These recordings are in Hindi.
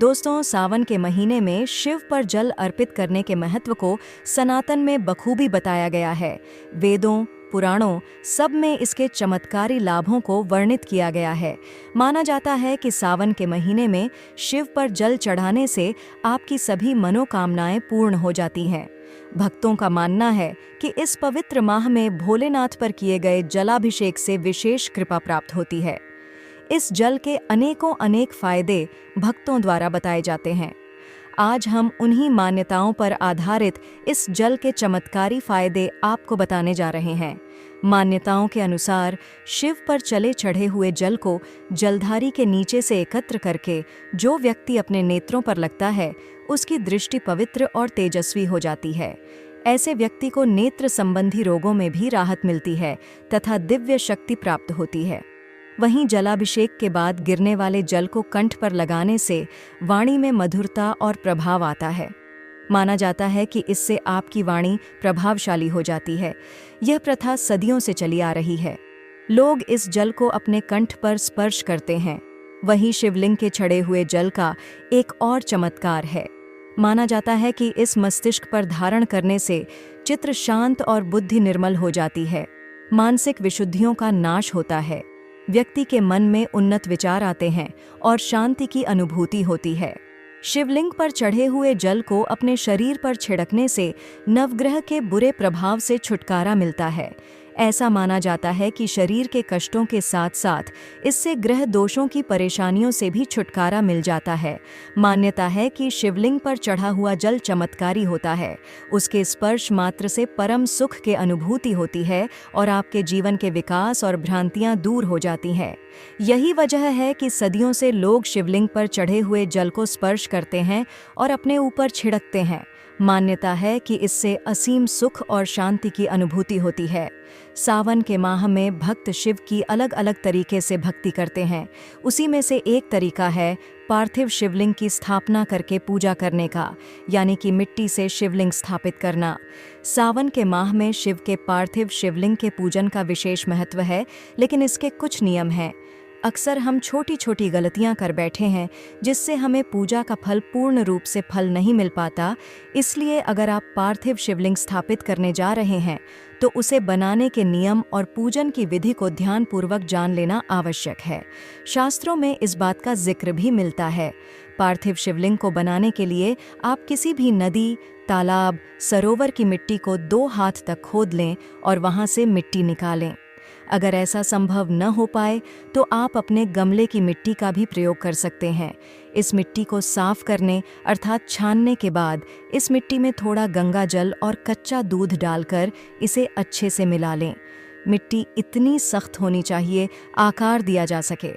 दोस्तों, सावन के महीने में शिव पर जल अर्पित करने के महत्व को सनातन में बखूबी बताया गया है। वेदों, पुराणों सब में इसके चमत्कारी लाभों को वर्णित किया गया है। माना जाता है कि सावन के महीने में शिव पर जल चढ़ाने से आपकी सभी मनोकामनाएं पूर्ण हो जाती हैं। भक्तों का मानना है कि इस पवित्र माह में भोलेनाथ पर किए गए जलाभिषेक से विशेष कृपा प्राप्त होती है। इस जल के अनेक फायदे भक्तों द्वारा बताए जाते हैं। आज हम उन्हीं मान्यताओं पर आधारित इस जल के चमत्कारी फायदे आपको बताने जा रहे हैं। मान्यताओं के अनुसार शिव पर चले चढ़े हुए जल को जलधारी के नीचे से एकत्र करके जो व्यक्ति अपने नेत्रों पर लगता है, उसकी दृष्टि पवित्र और तेजस्वी हो जाती है। ऐसे व्यक्ति को नेत्र संबंधी रोगों में भी राहत मिलती है तथा दिव्य शक्ति प्राप्त होती है। वहीं जलाभिषेक के बाद गिरने वाले जल को कंठ पर लगाने से वाणी में मधुरता और प्रभाव आता है। माना जाता है कि इससे आपकी वाणी प्रभावशाली हो जाती है। यह प्रथा सदियों से चली आ रही है। लोग इस जल को अपने कंठ पर स्पर्श करते हैं। वहीं शिवलिंग के चढ़े हुए जल का एक और चमत्कार है। माना जाता है कि इस मस्तिष्क पर धारण करने से चित्त शांत और बुद्धि निर्मल हो जाती है। मानसिक विशुद्धियों का नाश होता है। व्यक्ति के मन में उन्नत विचार आते हैं और शांति की अनुभूति होती है। शिवलिंग पर चढ़े हुए जल को अपने शरीर पर छिड़कने से नवग्रह के बुरे प्रभाव से छुटकारा मिलता है। ऐसा माना जाता है कि शरीर के कष्टों के साथ साथ इससे ग्रह दोषों की परेशानियों से भी छुटकारा मिल जाता है। मान्यता है कि शिवलिंग पर चढ़ा हुआ जल चमत्कारी होता है। उसके स्पर्श मात्र से परम सुख की अनुभूति होती है और आपके जीवन के विकास और भ्रांतियां दूर हो जाती हैं। यही वजह है कि सदियों से लोग शिवलिंग पर चढ़े हुए जल को स्पर्श करते हैं और अपने ऊपर छिड़कते हैं। मान्यता है कि इससे असीम सुख और शांति की अनुभूति होती है। सावन के माह में भक्त शिव की अलग अलग तरीके से भक्ति करते हैं। उसी में से एक तरीका है पार्थिव शिवलिंग की स्थापना करके पूजा करने का, यानी कि मिट्टी से शिवलिंग स्थापित करना। सावन के माह में शिव के पार्थिव शिवलिंग के पूजन का विशेष महत्व है, लेकिन इसके कुछ नियम हैं। अक्सर हम छोटी छोटी गलतियां कर बैठे हैं जिससे हमें पूजा का फल पूर्ण रूप से फल नहीं मिल पाता। इसलिए अगर आप पार्थिव शिवलिंग स्थापित करने जा रहे हैं तो उसे बनाने के नियम और पूजन की विधि को ध्यानपूर्वक जान लेना आवश्यक है। शास्त्रों में इस बात का जिक्र भी मिलता है। पार्थिव शिवलिंग को बनाने के लिए आप किसी भी नदी, तालाब, सरोवर की मिट्टी को 2 हाथ तक खोद लें और वहां से मिट्टी निकालें। अगर ऐसा संभव न हो पाए तो आप अपने गमले की मिट्टी का भी प्रयोग कर सकते हैं। इस मिट्टी को साफ करने अर्थात छानने के बाद इस मिट्टी में थोड़ा गंगा जल और कच्चा दूध डालकर इसे अच्छे से मिला लें। मिट्टी इतनी सख्त होनी चाहिए आकार दिया जा सके।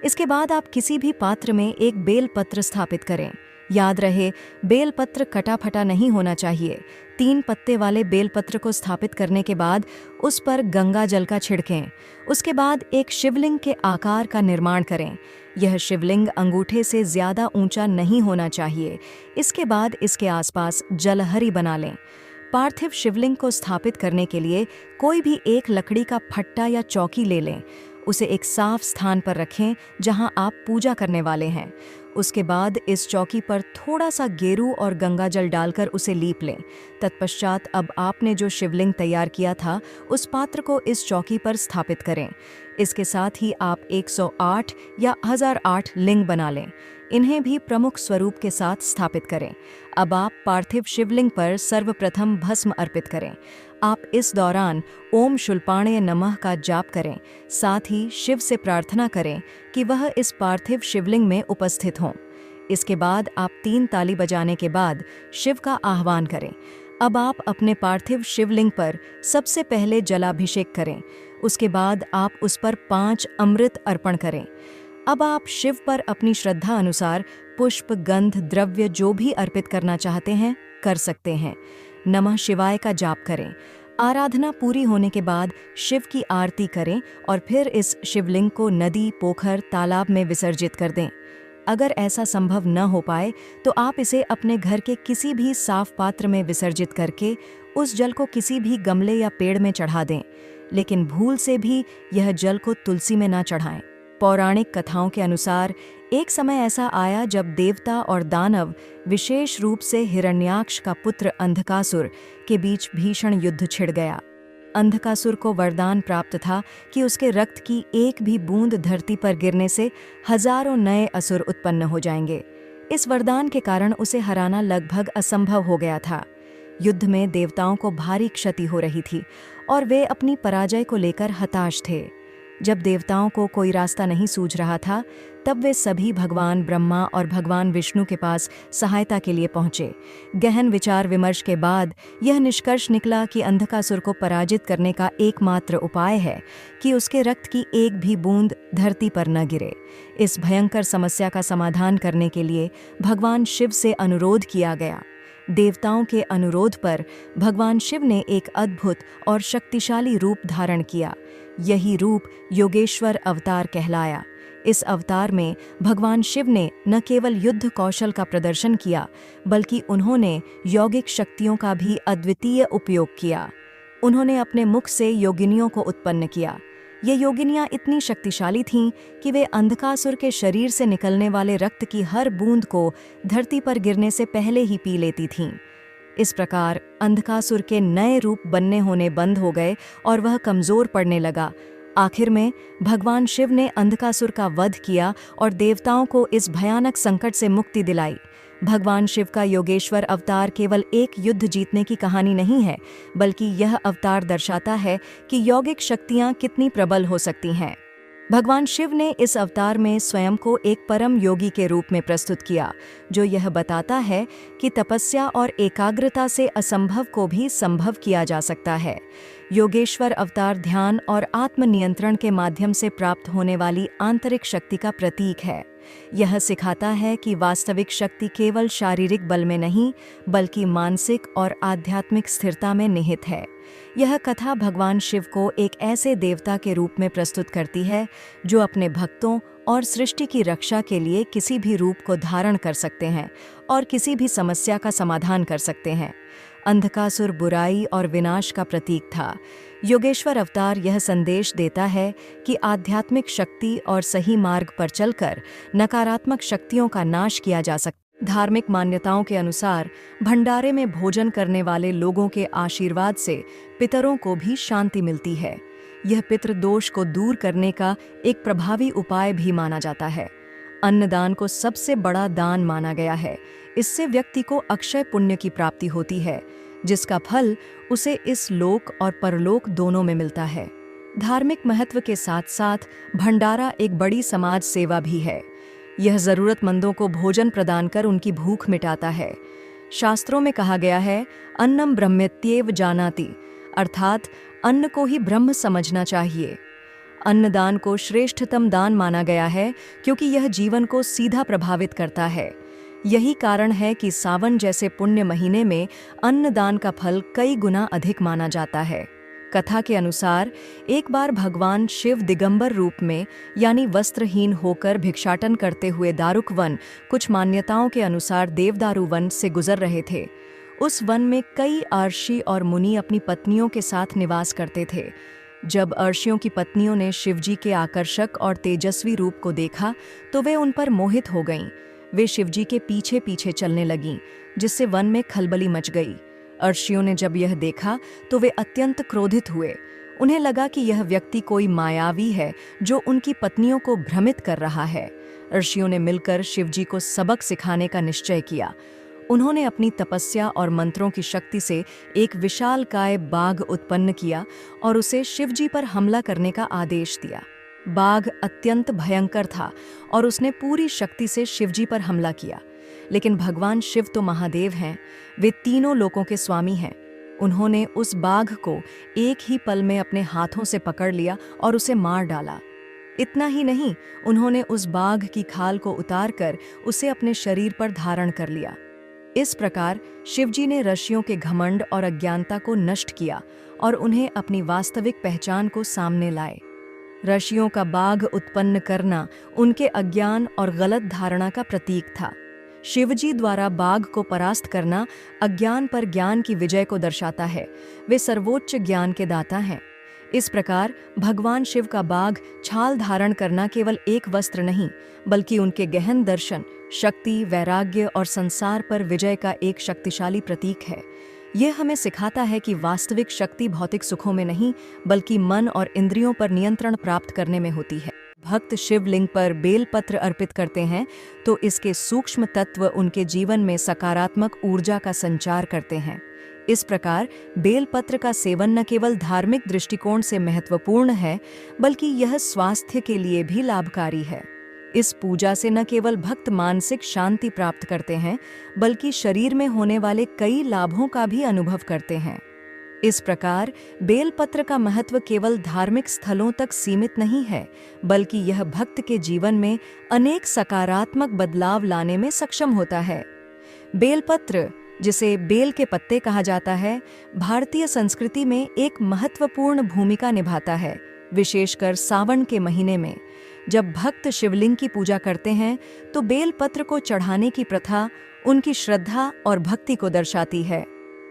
इसके बाद आप किसी भी पात्र में एक बेलपत्र स्थापित करें। याद रहे, बेलपत्र कटा फटा नहीं होना चाहिए। 3 पत्ते वाले बेलपत्र को स्थापित करने के बाद उस पर गंगा जल का छिड़कें। उसके बाद एक शिवलिंग के आकार का निर्माण करें। यह शिवलिंग अंगूठे से ज़्यादा ऊंचा नहीं होना चाहिए। इसके बाद इसके आसपास जलहरी बना लें। पार्थिव शिवलिंग को स्थापित करने के लिए कोई भी एक लकड़ी का फट्टा या चौकी ले लें। उसे एक साफ स्थान पर रखें जहां आप पूजा करने वाले हैं। उसके बाद इस चौकी पर थोड़ा सा गेरू और गंगा जल डालकर उसे लीप लें। तत्पश्चात अब आपने जो शिवलिंग तैयार किया था उस पात्र को इस चौकी पर स्थापित करें। इसके साथ ही आप 108 या 1008 लिंग बना लें। इन्हें भी प्रमुख स्वरूप के साथ स्थापित करें। अब आप पार्थिव शिवलिंग पर सर्वप्रथम भस्म अर्पित करें। आप इस दौरान ओम शूलपाणय नमः का जाप करें। साथ ही शिव से प्रार्थना करें कि वह इस पार्थिव शिवलिंग में उपस्थित हों। इसके बाद आप 3 ताली बजाने के बाद शिव का आह्वान करें। अब आप अपने पार्थिव शिवलिंग पर सबसे पहले जलाभिषेक करें। उसके बाद आप उस पर 5 अमृत अर्पण करें। अब आप शिव पर अपनी श्रद्धा अनुसार पुष्प, गंध, द्रव्य जो भी अर्पित करना चाहते हैं कर सकते हैं। नमः शिवाय का जाप करें। आराधना पूरी होने के बाद शिव की आरती करें और फिर इस शिवलिंग को नदी, पोखर, तालाब में विसर्जित कर दें। अगर ऐसा संभव न हो पाए तो आप इसे अपने घर के किसी भी साफ पात्र में विसर्जित करके उस जल को किसी भी गमले या पेड़ में चढ़ा दें। लेकिन भूल से भी यह जल को तुलसी में ना चढ़ाएं। पौराणिक कथाओं के अनुसार एक समय ऐसा आया जब देवता और दानव, विशेष रूप से हिरण्याक्ष का पुत्र अंधकासुर, के बीच भीषण युद्ध छिड़ गया। अंधकासुर को वरदान प्राप्त था कि उसके रक्त की एक भी बूंद धरती पर गिरने से हजारों नए असुर उत्पन्न हो जाएंगे। इस वरदान के कारण उसे हराना लगभग असंभव हो गया था। युद्ध में देवताओं को भारी क्षति हो रही थी और वे अपनी पराजय को लेकर हताश थे। जब देवताओं को कोई रास्ता नहीं सूझ रहा था, तब वे सभी भगवान ब्रह्मा और भगवान विष्णु के पास सहायता के लिए पहुंचे। गहन विचार विमर्श के बाद यह निष्कर्ष निकला कि अंधकासुर को पराजित करने का एकमात्र उपाय है कि उसके रक्त की एक भी बूंद धरती पर न गिरे। इस भयंकर समस्या का समाधान करने के लिए भगवान शिव से अनुरोध किया गया। देवताओं के अनुरोध पर भगवान शिव ने एक अद्भुत और शक्तिशाली रूप धारण किया। यही रूप योगेश्वर अवतार कहलाया। इस अवतार में भगवान शिव ने न केवल युद्ध कौशल का प्रदर्शन किया, बल्कि उन्होंने यौगिक शक्तियों का भी अद्वितीय उपयोग किया। उन्होंने अपने मुख से योगिनियों को उत्पन्न किया। ये योगिनियां इतनी शक्तिशाली थीं कि वे अंधकासुर के शरीर से निकलने वाले रक्त की हर बूंद को धरती पर गिरने से पहले ही पी लेती थीं। इस प्रकार अंधकासुर के नए रूप बनने होने बंद हो गए और वह कमजोर पड़ने लगा। आखिर में भगवान शिव ने अंधकासुर का वध किया और देवताओं को इस भयानक संकट से मुक्ति दिलाई। भगवान शिव का योगेश्वर अवतार केवल एक युद्ध जीतने की कहानी नहीं है, बल्कि यह अवतार दर्शाता है कि यौगिक शक्तियां कितनी प्रबल हो सकती हैं। भगवान शिव ने इस अवतार में स्वयं को एक परम योगी के रूप में प्रस्तुत किया, जो यह बताता है कि तपस्या और एकाग्रता से असंभव को भी संभव किया जा सकता है। योगेश्वर अवतार ध्यान और आत्मनियंत्रण के माध्यम से प्राप्त होने वाली आंतरिक शक्ति का प्रतीक है। यह सिखाता है कि वास्तविक शक्ति केवल शारीरिक बल में नहीं, बल्कि मानसिक और आध्यात्मिक स्थिरता में निहित है। यह कथा भगवान शिव को एक ऐसे देवता के रूप में प्रस्तुत करती है जो अपने भक्तों और सृष्टि की रक्षा के लिए किसी भी रूप को धारण कर सकते हैं और किसी भी समस्या का समाधान कर सकते हैं। अंधकासुर बुराई और विनाश का प्रतीक था। योगेश्वर अवतार यह संदेश देता है कि आध्यात्मिक शक्ति और सही मार्ग पर चलकर नकारात्मक शक्तियों का नाश किया जा सकता है। धार्मिक मान्यताओं के अनुसार भंडारे में भोजन करने वाले लोगों के आशीर्वाद से पितरों को भी शांति मिलती है। यह पितृ दोष को दूर करने का एक प्रभावी उपाय भी माना जाता है। अन्नदान को सबसे बड़ा दान माना गया है। इससे व्यक्ति को अक्षय पुण्य की प्राप्ति होती है, जिसका फल उसे इस लोक और परलोक दोनों में मिलता है। धार्मिक महत्व के साथ साथ भंडारा एक बड़ी समाज सेवा भी है। यह जरूरतमंदों को भोजन प्रदान कर उनकी भूख मिटाता है। शास्त्रों में कहा गया है, अन्नम ब्रह्मेत्येव जानाति, अर्थात अन्न को ही ब्रह्म समझना चाहिए। अन्नदान को श्रेष्ठतम दान माना गया है क्योंकि यह जीवन को सीधा प्रभावित करता है। यही कारण है कि सावन जैसे पुण्य महीने में अन्नदान का फल कई गुना अधिक माना जाता है। कथा के अनुसार एक बार भगवान शिव दिगंबर रूप में यानी वस्त्रहीन होकर भिक्षाटन करते हुए दारुक वन, कुछ मान्यताओं के अनुसार देवदारू वन से गुजर रहे थे। उस वन में कई अर्षि और मुनि अपनी पत्नियों के साथ निवास करते थे। जब अर्षियों की पत्नियों ने शिवजी के आकर्षक और तेजस्वी रूप को देखा तो वे उन पर मोहित हो गईं। वे शिवजी के पीछे पीछे चलने लगीं, जिससे वन में खलबली मच गई। अर्षियों ने जब यह देखा तो वे अत्यंत क्रोधित हुए। उन्हें लगा कि यह व्यक्ति कोई मायावी है जो उनकी पत्नियों को भ्रमित कर रहा है। अर्षियों ने मिलकर शिवजी को सबक सिखाने का निश्चय किया। उन्होंने अपनी तपस्या और मंत्रों की शक्ति से एक विशालकाय बाघ उत्पन्न किया और उसे शिवजी पर हमला करने का आदेश दिया। बाघ अत्यंत भयंकर था और उसने पूरी शक्ति से शिवजी पर हमला किया। लेकिन भगवान शिव तो महादेव हैं, वे तीनों लोकों के स्वामी हैं। उन्होंने उस बाघ को एक ही पल में अपने हाथों से पकड़ लिया और उसे मार डाला। इतना ही नहीं, उन्होंने उस बाघ की खाल को उतारकर उसे अपने शरीर पर धारण कर लिया। इस प्रकार शिवजी ने ऋषियों के घमंड और अज्ञानता को नष्ट किया और उन्हें अपनी वास्तविक पहचान को सामने लाए। ऋषियों का बाघ उत्पन्न करना उनके अज्ञान और गलत धारणा का प्रतीक था। शिवजी द्वारा बाघ को परास्त करना अज्ञान पर ज्ञान की विजय को दर्शाता है। वे सर्वोच्च ज्ञान के दाता हैं। इस प्रकार भगवान शिव का बाघ छाल धारण करना केवल एक वस्त्र नहीं, बल्कि उनके गहन दर्शन, शक्ति, वैराग्य और संसार पर विजय का एक शक्तिशाली प्रतीक है। यह हमें सिखाता है कि वास्तविक शक्ति भौतिक सुखों में नहीं, बल्कि मन और इंद्रियों पर नियंत्रण प्राप्त करने में होती है। भक्त शिवलिंग पर बेलपत्र अर्पित करते हैं तो इसके सूक्ष्म तत्व उनके जीवन में सकारात्मक ऊर्जा का संचार करते हैं। इस प्रकार बेलपत्र का सेवन न केवल धार्मिक दृष्टिकोण से महत्वपूर्ण है, बल्कि यह स्वास्थ्य के लिए भी लाभकारी है। इस पूजा से न केवल भक्त मानसिक शांति प्राप्त करते हैं, बल्कि शरीर में होने वाले कई लाभों का भी अनुभव करते हैं। इस प्रकार बेलपत्र का महत्व केवल धार्मिक स्थलों तक सीमित नहीं है, बल्कि यह भक्त के जीवन में अनेक सकारात्मक बदलाव लाने में सक्षम होता है। बेलपत्र, जिसे बेल के पत्ते कहा जाता है, भारतीय संस्कृति में एक महत्वपूर्ण भूमिका निभाता है, विशेषकर सावन के महीने में। जब भक्त शिवलिंग की पूजा करते हैं तो बेलपत्र को चढ़ाने की प्रथा उनकी श्रद्धा और भक्ति को दर्शाती है।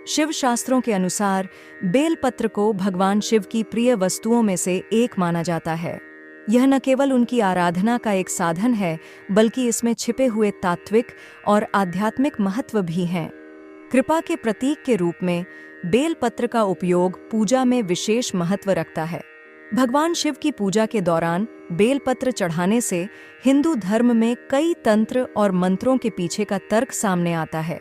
शिव शास्त्रों के अनुसार बेलपत्र को भगवान शिव की प्रिय वस्तुओं में से एक माना जाता है। यह न केवल उनकी आराधना का एक साधन है, बल्कि इसमें छिपे हुए तात्विक और आध्यात्मिक महत्व भी हैं। कृपा के प्रतीक के रूप में बेलपत्र का उपयोग पूजा में विशेष महत्व रखता है। भगवान शिव की पूजा के दौरान बेलपत्र चढ़ाने से हिंदू धर्म में कई तंत्र और मंत्रों के पीछे का तर्क सामने आता है।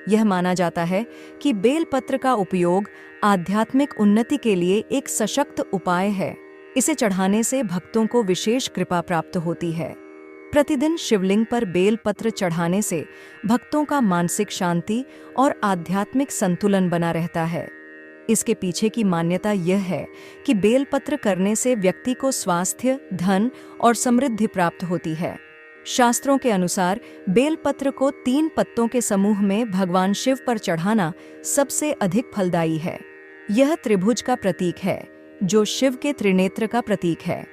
यह माना जाता है कि बेलपत्र का उपयोग आध्यात्मिक उन्नति के लिए एक सशक्त उपाय है। इसे चढ़ाने से भक्तों को विशेष कृपा प्राप्त होती है। प्रतिदिन शिवलिंग पर बेलपत्र चढ़ाने से भक्तों का मानसिक शांति और आध्यात्मिक संतुलन बना रहता है। इसके पीछे की मान्यता यह है कि बेलपत्र करने से व्यक्ति को स्वास्थ्य, धन और समृद्धि प्राप्त होती है। शास्त्रों के अनुसार बेलपत्र को 3 पत्तों के समूह में भगवान शिव पर चढ़ाना सबसे अधिक फलदायी है। यह त्रिभुज का प्रतीक है, जो शिव के त्रिनेत्र का प्रतीक है।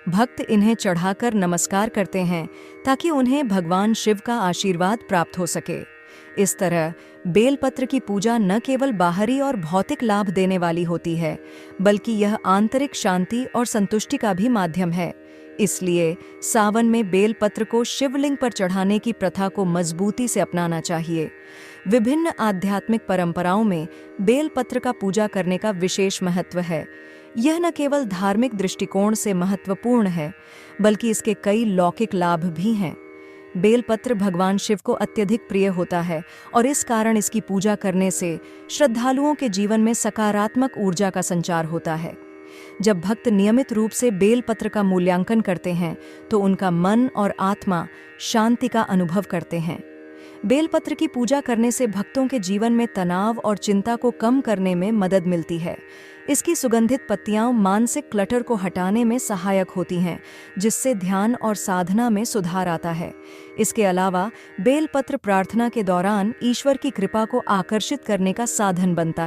भक्त इन्हें चढ़ाकर नमस्कार करते हैं ताकि उन्हें भगवान शिव का आशीर्वाद प्राप्त हो सके। इस तरह बेलपत्र की पूजा न केवल बाहरी और भौतिक लाभ देने वाली होती है, बल्कि यह आंतरिक शांति और संतुष्टि का भी माध्यम है। इसलिए सावन में बेलपत्र को शिवलिंग पर चढ़ाने की प्रथा को मजबूती से अपनाना चाहिए। विभिन्न आध्यात्मिक परंपराओं में बेलपत्र का पूजा करने का विशेष महत्व है। यह न केवल धार्मिक दृष्टिकोण से महत्वपूर्ण है, बल्कि इसके कई लौकिक लाभ भी हैं। बेलपत्र भगवान शिव को अत्यधिक प्रिय होता है और इस कारण इसकी पूजा करने से श्रद्धालुओं के जीवन में सकारात्मक ऊर्जा का संचार होता है। जब भक्त नियमित रूप से बेलपत्र का मूल्यांकन करते हैं तो उनका मन और आत्मा शांति का अनुभव करते हैं। बेलपत्र की पूजा करने से भक्तों के जीवन में तनाव और चिंता को कम करने में मदद मिलती है। इसकी सुगंधित पत्तियां मानसिक क्लटर को हटाने में सहायक होती हैं, जिससे ध्यान और साधना में सुधार आता है। इसके अलावा बेलपत्र प्रार्थना के दौरान ईश्वर की कृपा को आकर्षित करने का साधन बनता है।